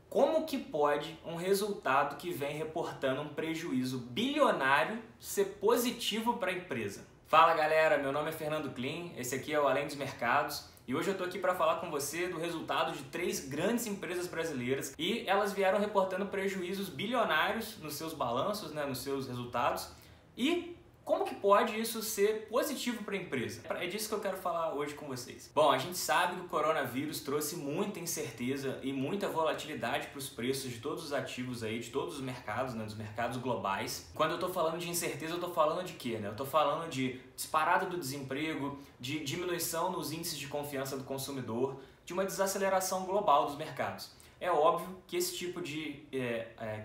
Como que pode um resultado que vem reportando um prejuízo bilionário ser positivo para a empresa? Fala galera, meu nome é Fernando Klim, esse aqui é o Além dos Mercados e hoje eu estou aqui para falar com você do resultado de 3 grandes empresas brasileiras e elas vieram reportando prejuízos bilionários nos seus balanços, nos seus resultados. E como que pode isso ser positivo para a empresa? É disso que eu quero falar hoje com vocês. Bom, a gente sabe que o coronavírus trouxe muita incerteza e muita volatilidade para os preços de todos os ativos aí, de todos os mercados, dos mercados globais. Quando eu estou falando de incerteza, eu estou falando de quê? Eu estou falando de disparada do desemprego, de diminuição nos índices de confiança do consumidor, de uma desaceleração global dos mercados. É óbvio que esse tipo de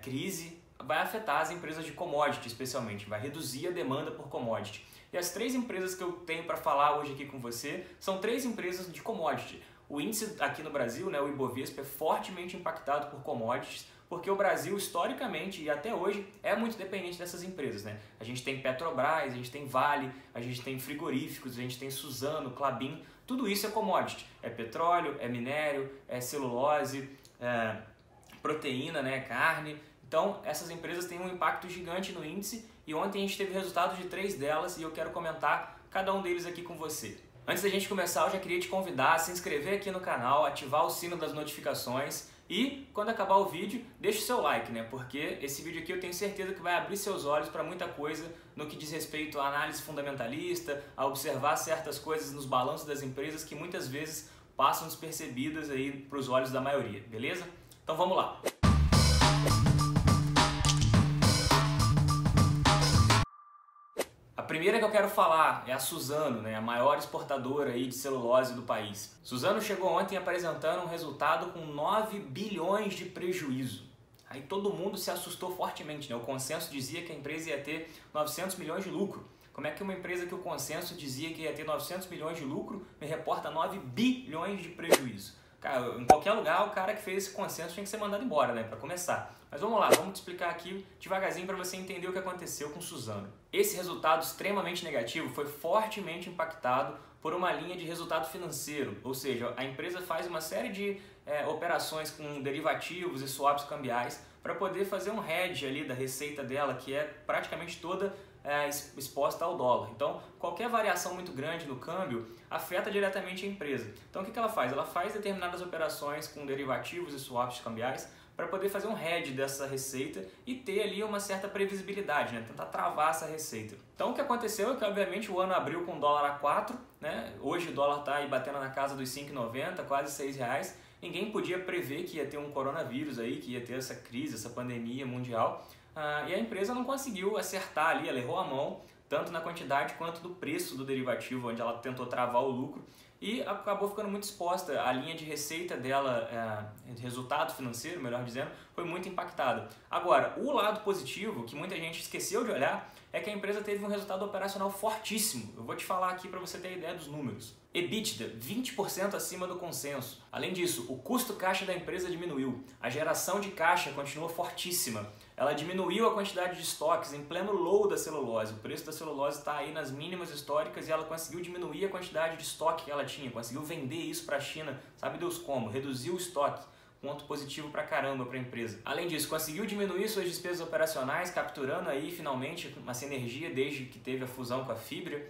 crise vai afetar as empresas de commodity, especialmente, vai reduzir a demanda por commodity. E as 3 empresas que eu tenho para falar hoje aqui com você são 3 empresas de commodity. O índice aqui no Brasil, o Ibovespa, é fortemente impactado por commodities, porque o Brasil, historicamente e até hoje, é muito dependente dessas empresas. A gente tem Petrobras, a gente tem Vale, a gente tem frigoríficos, a gente tem Suzano, Klabin, tudo isso é commodity. É petróleo, é minério, é celulose, é proteína, carne. Então, essas empresas têm um impacto gigante no índice e ontem a gente teve resultados de 3 delas e eu quero comentar cada um deles aqui com você. Antes da gente começar, eu já queria te convidar a se inscrever aqui no canal, ativar o sino das notificações e, quando acabar o vídeo, deixa o seu like, porque esse vídeo aqui eu tenho certeza que vai abrir seus olhos para muita coisa no que diz respeito à análise fundamentalista, a observar certas coisas nos balanços das empresas que muitas vezes passam despercebidas aí para os olhos da maioria, beleza? Então vamos lá! A primeira que eu quero falar é a Suzano, a maior exportadora aí de celulose do país. Suzano chegou ontem apresentando um resultado com 9 bilhões de prejuízo. Aí todo mundo se assustou fortemente, O consenso dizia que a empresa ia ter 900 milhões de lucro. Como é que uma empresa que o consenso dizia que ia ter 900 milhões de lucro me reporta 9 bilhões de prejuízo? Cara, em qualquer lugar o cara que fez esse consenso tinha que ser mandado embora, para começar. Mas vamos lá, vamos te explicar aqui devagarzinho para você entender o que aconteceu com Suzano. Esse resultado extremamente negativo foi fortemente impactado por uma linha de resultado financeiro, ou seja, a empresa faz uma série de operações com derivativos e swaps cambiais para poder fazer um hedge ali da receita dela, que é praticamente toda exposta ao dólar. Então, qualquer variação muito grande no câmbio afeta diretamente a empresa. Então, o que ela faz? Ela faz determinadas operações com derivativos e swaps cambiais para poder fazer um hedge dessa receita e ter ali uma certa previsibilidade, tentar travar essa receita. Então, o que aconteceu é que, obviamente, o ano abriu com dólar a 4, Hoje o dólar está aí batendo na casa dos 5,90, quase R$6. Ninguém podia prever que ia ter um coronavírus aí, que ia ter essa crise, essa pandemia mundial. E a empresa não conseguiu acertar ali, ela errou a mão, tanto na quantidade quanto do preço do derivativo, onde ela tentou travar o lucro e acabou ficando muito exposta. A linha de receita dela, resultado financeiro, melhor dizendo, foi muito impactada. Agora, o lado positivo, que muita gente esqueceu de olhar, é que a empresa teve um resultado operacional fortíssimo. Eu vou te falar aqui para você ter ideia dos números. EBITDA, 20% acima do consenso. Além disso, o custo caixa da empresa diminuiu. A geração de caixa continuou fortíssima. Ela diminuiu a quantidade de estoques em pleno low da celulose. O preço da celulose está aí nas mínimas históricas e ela conseguiu diminuir a quantidade de estoque que ela tinha. Conseguiu vender isso para a China, sabe Deus como, reduziu o estoque. Ponto positivo pra caramba para a empresa. Além disso, conseguiu diminuir suas despesas operacionais, capturando aí finalmente uma sinergia desde que teve a fusão com a Fibria.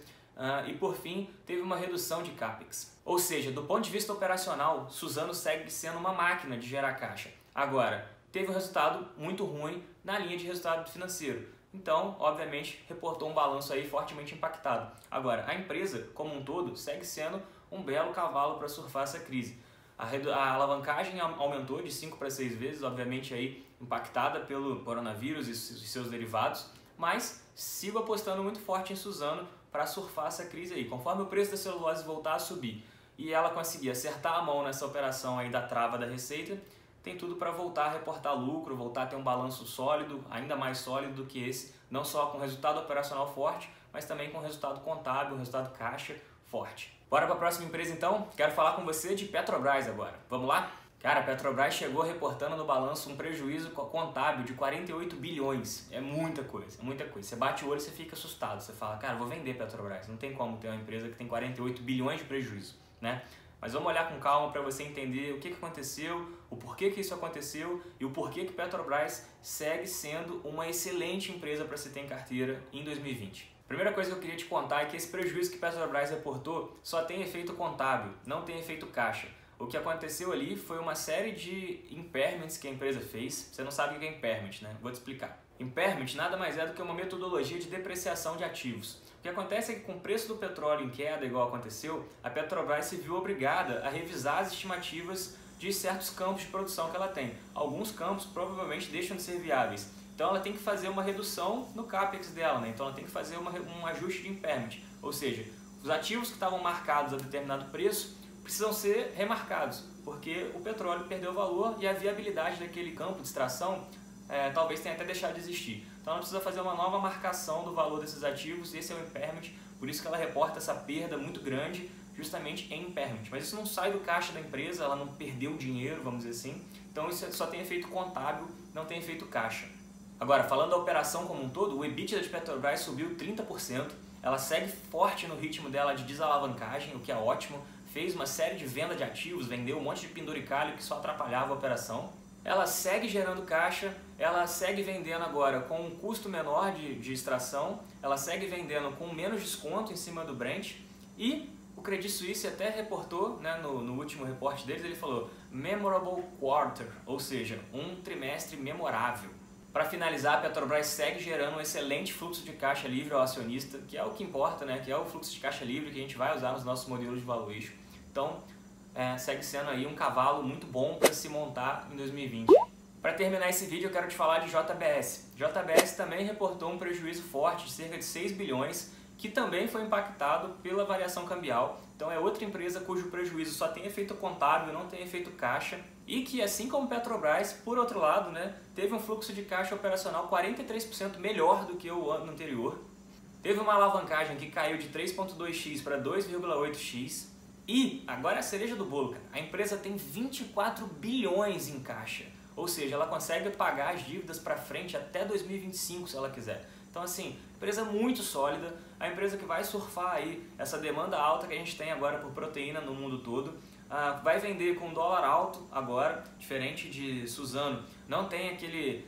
E por fim, teve uma redução de CAPEX. Ou seja, do ponto de vista operacional, Suzano segue sendo uma máquina de gerar caixa. Agora, teve um resultado muito ruim na linha de resultado financeiro. Então, obviamente, reportou um balanço aí fortemente impactado. Agora, a empresa, como um todo, segue sendo um belo cavalo para surfar essa crise. A alavancagem aumentou de 5 para 6 vezes, obviamente aí impactada pelo coronavírus e seus derivados, mas sigo apostando muito forte em Suzano para surfar essa crise aí. Conforme o preço da celulose voltar a subir e ela conseguir acertar a mão nessa operação aí da trava da receita, tem tudo para voltar a reportar lucro, voltar a ter um balanço sólido, ainda mais sólido do que esse, não só com resultado operacional forte, mas também com resultado contábil, resultado caixa forte. Bora para a próxima empresa então? Quero falar com você de Petrobras agora. Vamos lá? Cara, a Petrobras chegou reportando no balanço um prejuízo contábil de 48 bilhões. É muita coisa, é muita coisa. Você bate o olho e você fica assustado. Você fala, cara, vou vender Petrobras. Não tem como ter uma empresa que tem 48 bilhões de prejuízo, né? Mas vamos olhar com calma para você entender o que aconteceu, o porquê que isso aconteceu e o porquê que Petrobras segue sendo uma excelente empresa para se ter em carteira em 2020. Primeira coisa que eu queria te contar é que esse prejuízo que Petrobras reportou só tem efeito contábil, não tem efeito caixa. O que aconteceu ali foi uma série de impairments que a empresa fez. Você não sabe o que é impairment, né? Vou te explicar. Impairment nada mais é do que uma metodologia de depreciação de ativos. O que acontece é que com o preço do petróleo em queda, igual aconteceu, a Petrobras se viu obrigada a revisar as estimativas de certos campos de produção que ela tem. Alguns campos provavelmente deixam de ser viáveis. Então ela tem que fazer uma redução no CAPEX dela, né? Então ela tem que fazer um ajuste de impairment. Ou seja, os ativos que estavam marcados a determinado preço precisam ser remarcados, porque o petróleo perdeu valor e a viabilidade daquele campo de extração talvez tenha até deixado de existir. Então ela precisa fazer uma nova marcação do valor desses ativos, esse é o impairment, por isso que ela reporta essa perda muito grande justamente em impairment. Mas isso não sai do caixa da empresa, ela não perdeu dinheiro, vamos dizer assim, então isso só tem efeito contábil, não tem efeito caixa. Agora, falando da operação como um todo, o EBITDA de Petrobras subiu 30%, ela segue forte no ritmo dela de desalavancagem, o que é ótimo, fez uma série de venda de ativos, vendeu um monte de penduricalho que só atrapalhava a operação. Ela segue gerando caixa, ela segue vendendo agora com um custo menor de extração, ela segue vendendo com menos desconto em cima do Brent e o Credit Suisse até reportou, né, no último reporte deles, ele falou Memorable Quarter, ou seja, um trimestre memorável. Para finalizar, a Petrobras segue gerando um excelente fluxo de caixa livre ao acionista, que é o que importa, né, que é o fluxo de caixa livre que a gente vai usar nos nossos modelos de valuation. Então, segue sendo aí um cavalo muito bom para se montar em 2020. Para terminar esse vídeo, eu quero te falar de JBS. JBS também reportou um prejuízo forte de cerca de 6 bilhões, que também foi impactado pela variação cambial. Então é outra empresa cujo prejuízo só tem efeito contábil, não tem efeito caixa, e que, assim como Petrobras, por outro lado, né, teve um fluxo de caixa operacional 43% melhor do que o ano anterior. Teve uma alavancagem que caiu de 3,2x para 2,8x. E, agora é a cereja do bolo, cara. A empresa tem 24 bilhões em caixa, ou seja, ela consegue pagar as dívidas para frente até 2025 se ela quiser. Então assim, empresa muito sólida, a empresa que vai surfar aí essa demanda alta que a gente tem agora por proteína no mundo todo, vai vender com dólar alto agora, diferente de Suzano, não tem aquele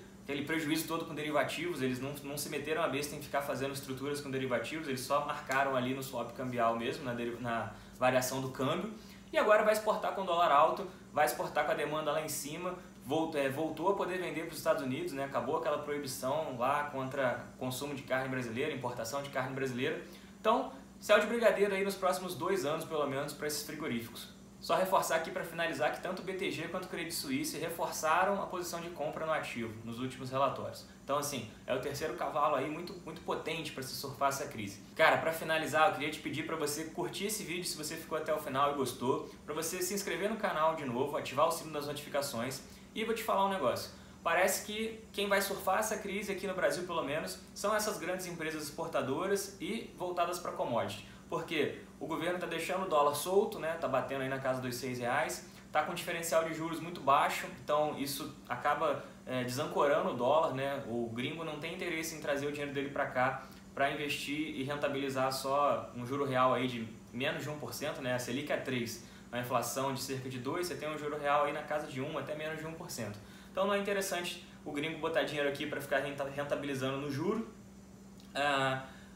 prejuízo todo com derivativos, eles não se meteram a besta em ficar fazendo estruturas com derivativos, eles só marcaram ali no swap cambial mesmo, na variação do câmbio, e agora vai exportar com dólar alto, vai exportar com a demanda lá em cima, voltou a poder vender para os Estados Unidos, né? Acabou aquela proibição lá contra consumo de carne brasileira, importação de carne brasileira. Então, céu de brigadeiro aí nos próximos 2 anos, pelo menos, para esses frigoríficos. Só reforçar aqui para finalizar que tanto o BTG quanto o Credit Suisse reforçaram a posição de compra no ativo nos últimos relatórios. Então assim, é o terceiro cavalo aí muito potente para se surfar essa crise. Cara, para finalizar, eu queria te pedir para você curtir esse vídeo se você ficou até o final e gostou, para você se inscrever no canal de novo, ativar o sino das notificações e vou te falar um negócio. Parece que quem vai surfar essa crise aqui no Brasil, pelo menos, são essas grandes empresas exportadoras e voltadas para commodity. Porque o governo está deixando o dólar solto, né? Tá batendo aí na casa dos R$6, tá com um diferencial de juros muito baixo, então isso acaba desancorando o dólar, né? O gringo não tem interesse em trazer o dinheiro dele para cá para investir e rentabilizar só um juro real aí de menos de 1%, né? A Selic é 3%, a inflação de cerca de 2%, você tem um juro real aí na casa de 1%, até menos de 1%. Então não é interessante o gringo botar dinheiro aqui para ficar rentabilizando no juro.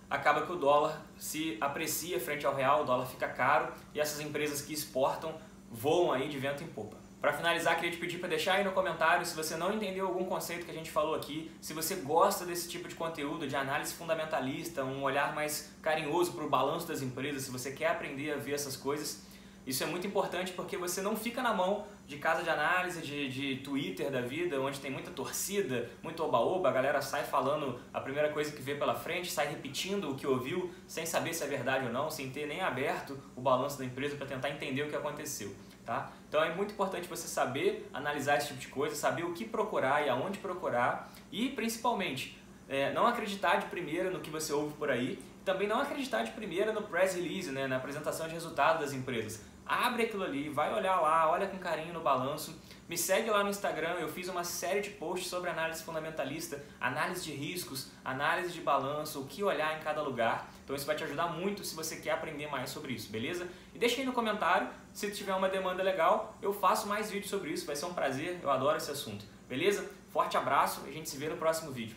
Acaba que o dólar se aprecia frente ao real, o dólar fica caro e essas empresas que exportam voam aí de vento em popa. Para finalizar, queria te pedir para deixar aí no comentário se você não entendeu algum conceito que a gente falou aqui, se você gosta desse tipo de conteúdo, de análise fundamentalista, um olhar mais carinhoso para o balanço das empresas, se você quer aprender a ver essas coisas. Isso é muito importante porque você não fica na mão de casa de análise, de Twitter da vida, onde tem muita torcida, muito oba-oba, a galera sai falando a primeira coisa que vê pela frente, sai repetindo o que ouviu, sem saber se é verdade ou não, sem ter nem aberto o balanço da empresa para tentar entender o que aconteceu. Tá? Então é muito importante você saber analisar esse tipo de coisa, saber o que procurar e aonde procurar e, principalmente, não acreditar de primeira no que você ouve por aí, também não acreditar de primeira no press release, né, na apresentação de resultado das empresas. Abre aquilo ali, vai olhar lá, olha com carinho no balanço, Me segue lá no Instagram, eu fiz uma série de posts sobre análise fundamentalista, análise de riscos, análise de balanço, o que olhar em cada lugar. Então isso vai te ajudar muito se você quer aprender mais sobre isso, beleza? E deixa aí no comentário, se tiver uma demanda legal, eu faço mais vídeos sobre isso, vai ser um prazer, eu adoro esse assunto, beleza? Forte abraço e a gente se vê no próximo vídeo.